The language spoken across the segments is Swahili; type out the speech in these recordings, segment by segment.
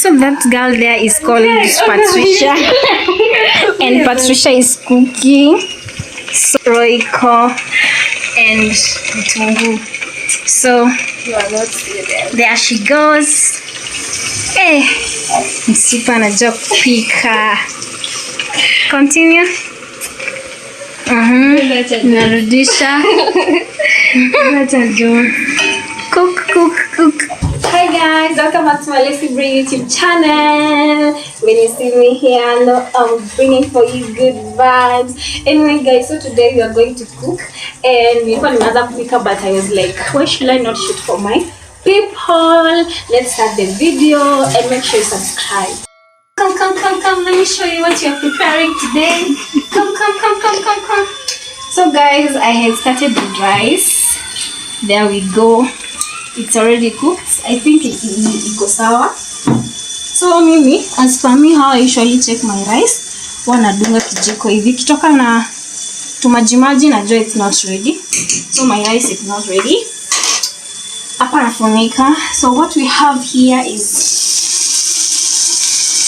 So that girl there is called Patricia. And Patricia is cooking. So Roiko and Tungu. So there she goes. Eh, msipa anajua kupika. Continue. Narudisha. Cook. Hi guys, welcome back to my Let's Bring YouTube channel. When you see me here, I know I'm bringing for you good vibes. Anyway guys, so today we are going to cook. And we call another picker, but I was like, why should I not shoot for my people? Let's start the video and make sure you subscribe. Come, let me show you what you're preparing today. Come. So guys, I have started the rice. There we go. It's already cooked. I think iko sawa. So mimi, as for me, how I usually check my rice, wanadunga kijiko hivi. Kitoka na tumajimaji najua it's not ready. So my rice is not ready. Hapa nafunika. So what we have here is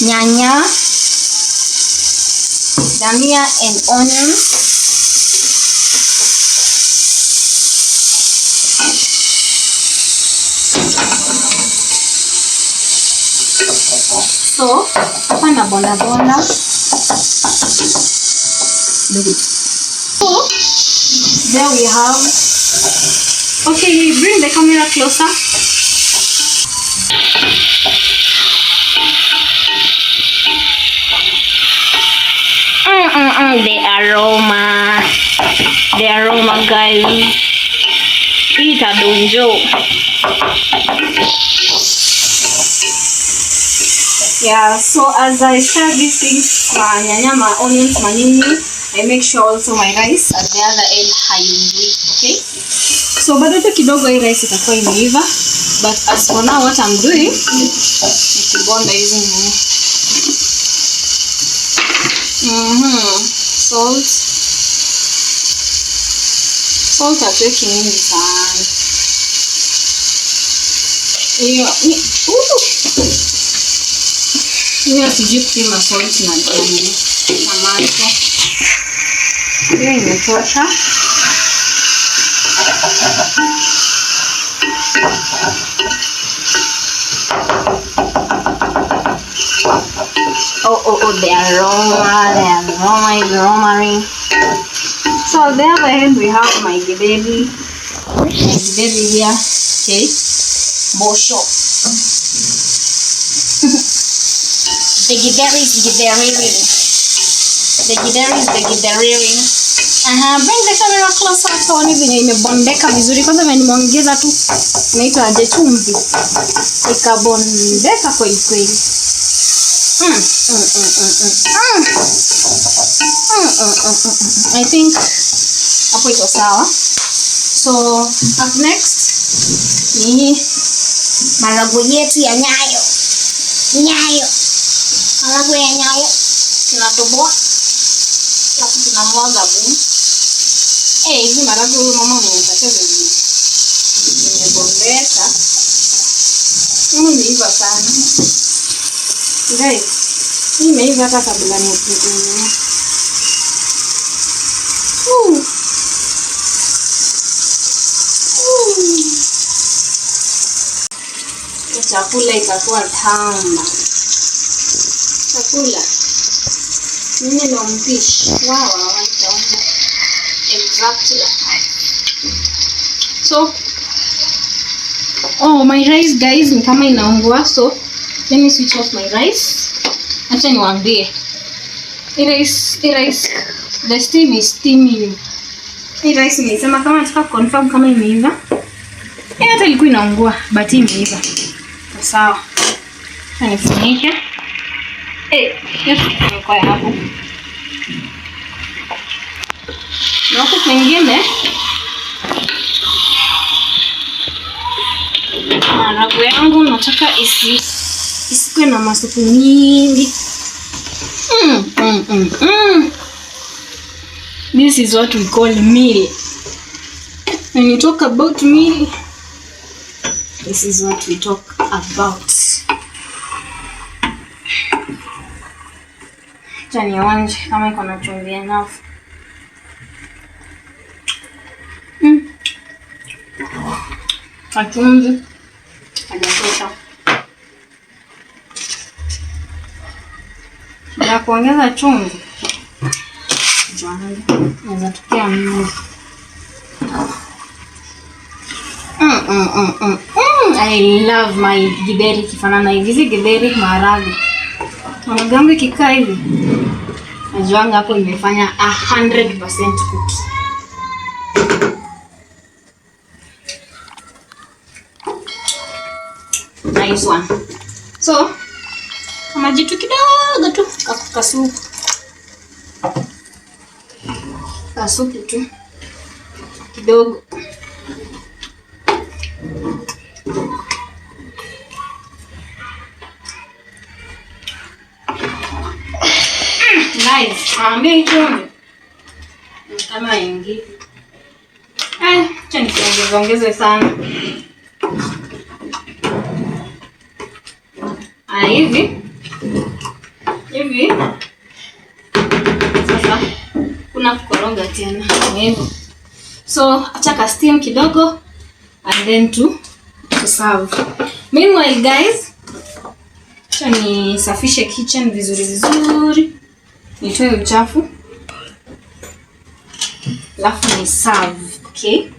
nyanya, dania and onions. So, hapa na bonda. So, there we have. Okay, bring the camera closer. The aroma, guys. Ita donjo. Yeah, so as I start these things, nyanya, my onions, manini, I make sure also my rice at the other end hayungui, okay? So bado tu kidogo hii rice itakuwa imeiva, but as for now what I'm doing is kibonda using salt atuweki nyingi sana. Hiyo sijui kupima salt na macho. Hiyo imetosha. The aroma is aromaing. So on the other hand we have my githeri. Here, okay, bosho. The githeri is githeriring. Bring the camera closer so one venye imebondeka vizuri. Kwanza nimeongeza tu naitwa aje chumvi. Ikabondeka kweli. I think hapo iko sawa. So up next ni maragwe yetu ya nyayo. Maragwe ya nyayo tunatoboa alafu tunamwaga bu. Hizi maragwe huyu mama amenipatia vizuri. Nimebondeka. Imeiva sana. Guys, hii imeiva hata kabla nipike. Chakula itakuwa tamu. Chakula mimi ndo mpishi. Wow, exactly. So, my rice guys ni kama inaungua, so let me switch off my rice. Acha niwaambie. Rice, the steam is steaming. Hii rice nimesema kama nataka confirm kama imeiva. Hata ilikuwa inaungua, but imeiva. Sawa. Nifunike. Kwa hapo. Na huko kwingine maragwe yangu nataka isikuwe na masupu mingi. This is what we call meal. When you talk about meal, this is what we talk about. Acha nionje kama iko na chumvi enough. Chumvi hajatosha. Ya kuongeza chumvi. Naweza tukia mimi. I love my githeri kifanana hivi githeri maharagwe. Maharagwe kikaa hivi. Najuanga hapo nimefanya 100% cookie. Nice one. So, kama jitu kidogo tu kasupu. Kasupu tu kidogo. Nice. Ambe chumvi. Kama ingi. Acha niongeze sana. Hivi. Sasa kuna kukoroga tena. Hivi. So, acha ka steam kidogo and then to serve. Meanwhile guys, acha nisafishe kitchen vizuri. Nitoe uchafu. Alafu ni serve, okay?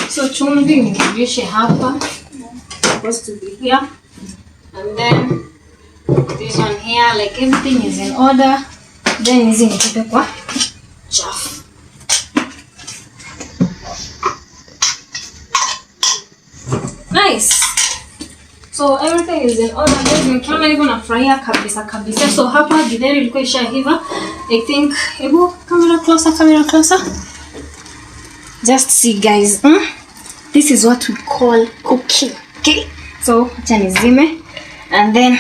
So chumvi nirudishe hapa. Supposed to be here. And then this one here, like everything is in order. Then hizi nitupe kwa chafu. Nice. So everything is in order. Guys, nikiona hivyo nafurahia kabisa. So hapa githeri ilikuwa ishaiva. I think, camera closer. Just see guys. This is what we call cooking. Okay? So acha nizime and then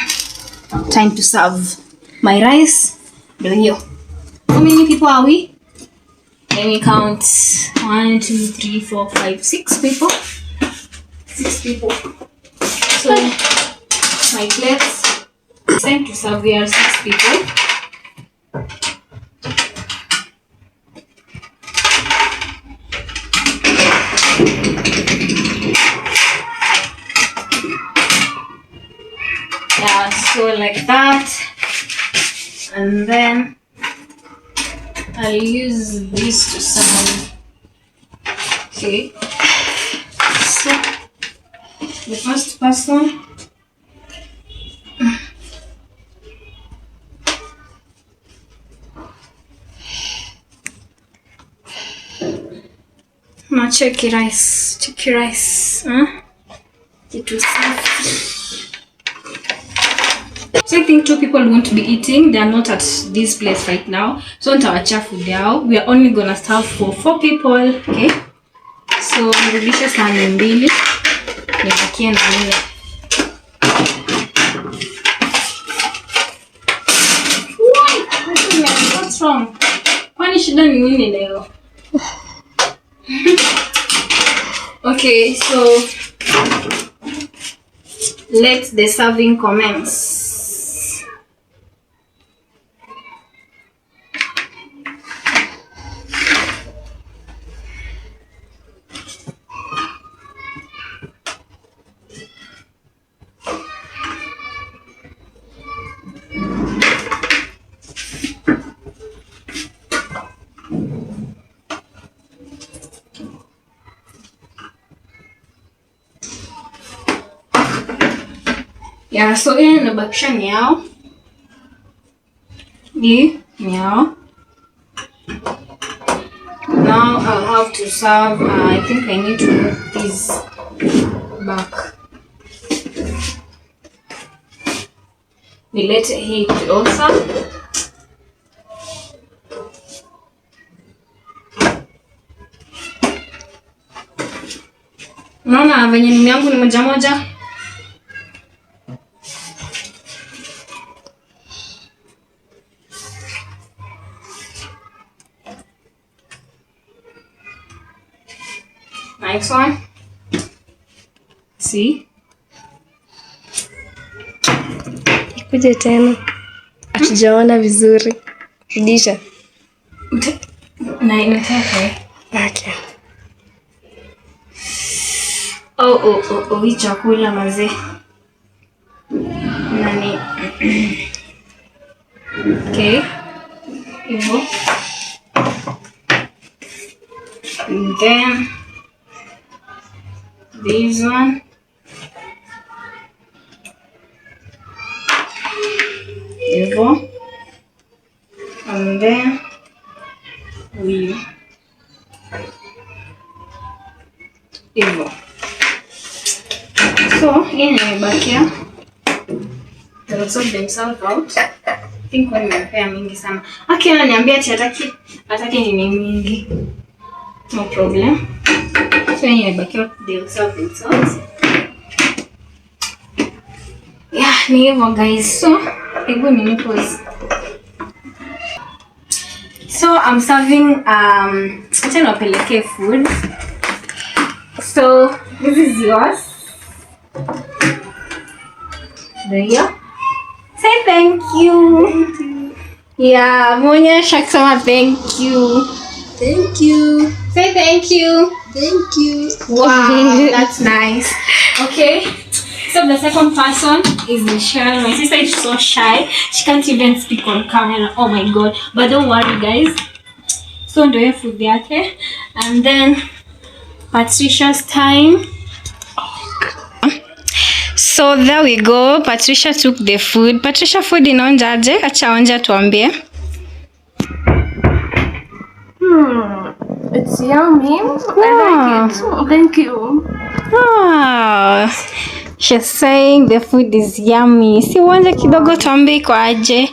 time to serve. My rice ndio hiyo. How many people are we? Let me count. 1, 2, 3, 4, 5, 6 people. 6 people. So my plates, time to serve. We are 6 people. Yeah, so like that, and then I'll use this to serve. Okay, so the first person now check your rice. It will serve. So I think 2 people won't be eating. They are not at this place right now. So nitawachia food yao. We are only gonna serve for 4 people. Okay. So nirudishe sahani 2. Nibakie na ile. What's wrong? Kwani shida ni nini leo? Okay, so let the serving commence. Yeah, so in the bakisha nyao. Nyao. Now I'll have to serve. I think I need to move this back. Nilete hii closer. Unaona venye nini yangu ni moja. Next one. See? Ikuje tena. Tujaona vizuri. Rudisha. Na inataka. Okay. Hii chakula mazee. Nani? Okay. Hivyo. And then this one. Hivyo. And then hivyo. So, hii nimebakia. They'll sort themselves out. I think kwa nimepea mingi sana. Akiana niambia ati ataki nini mingi. No problem. So, hii nimebakia. They'll sort themselves. Yeah, ni hivyo guys. So, hebu nini pause. So I'm serving acha niwapelekee food. So this is yours. There you go. Say thank you. Yeah, muonyesha kusema thank you. Thank you. Say thank you. Thank you. Wow, that's nice. Okay. So the second person is Michelle. My sister is so shy. She can't even speak on camera. Oh my god. But don't worry guys. So ndio hiyo food yake. And then Patricia's time. So there we go. Patricia took the food. Patricia, food inaonjaje? Acha onja tuambie. It's yummy. Wow. I like it. Thank you. Wow. She's saying the food is yummy. Si uonje kidogo tuambie iko aje.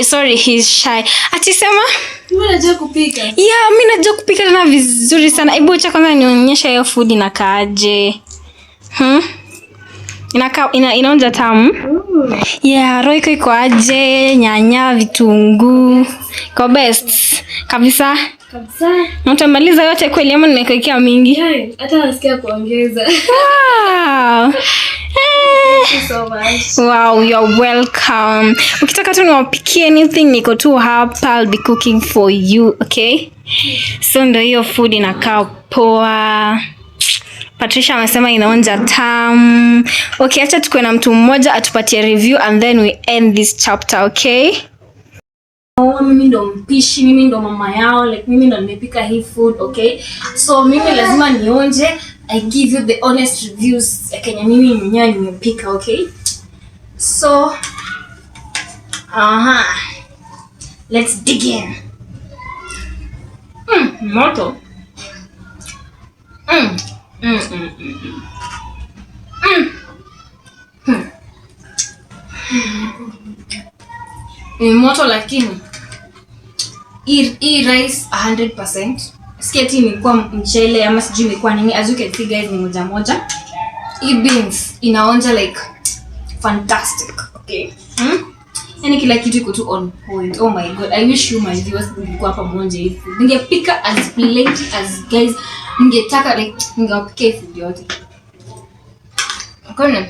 Sorry, he's shy. Atisema? Mimi najua kupika. Yeah, mimi najua kupika tena vizuri sana. Hebu acha kwanza nionyeshe hiyo food inakaaje. Inaonja tamu. Yeah, roiko iko aje, nyanya, vitunguu. Iko best. Kabisa. Mtamaliza yote kweli ama nimekuwekea mingi? Hata nasikia kuongeza. Wow. Thank you so much. Wow, you're welcome. Ukitaka tu niwapikie anything niko tu hapa, I'll be cooking for you, okay? So ndio hiyo food inakaa poa. Patricia amesema inaonja tamu. Okay, acha tukue na mtu mmoja atupatie review and then we end this chapter, okay? Mimi ndo mpishi, mimi ndo mama yao, like mimi ndo nimepika hii food, okay? So mimi lazima nionje. I give you the honest reviews Kenya mimi mwenyewe nimepika, okay? So let's dig in. Moto. Ni moto lakini hii rice 100%. Sketi imekuwa mchele ama sijui imekuwa nini. As you can see guys, ni moja. Hii beans inaonja like fantastic, okay? Yani kila kitu iko tu on point. Oh my god, I wish you my viewers mlikuwa hapa mwonje hivi. Ningepika as plenty as guys ningetaka, like ningewapikia food yote. Kona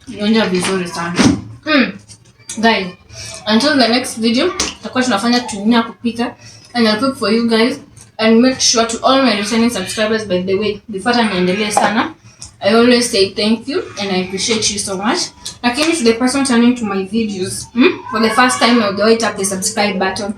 inaonja vizuri sana. Guys, until the next video tutakuwa tunafanya tunia kupika and I'll cook for you guys. And make sure to all my returning subscribers, by the way, before niendelee sana, I always say thank you and I appreciate you so much. Lakini to the person turning to my videos for the first time, I'll go tap the subscribe button.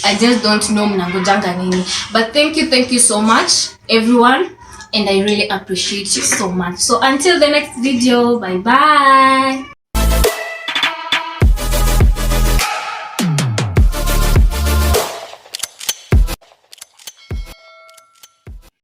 I just don't know mnangojanga nini. But thank you so much everyone, and I really appreciate you so much. So until the next video, bye bye.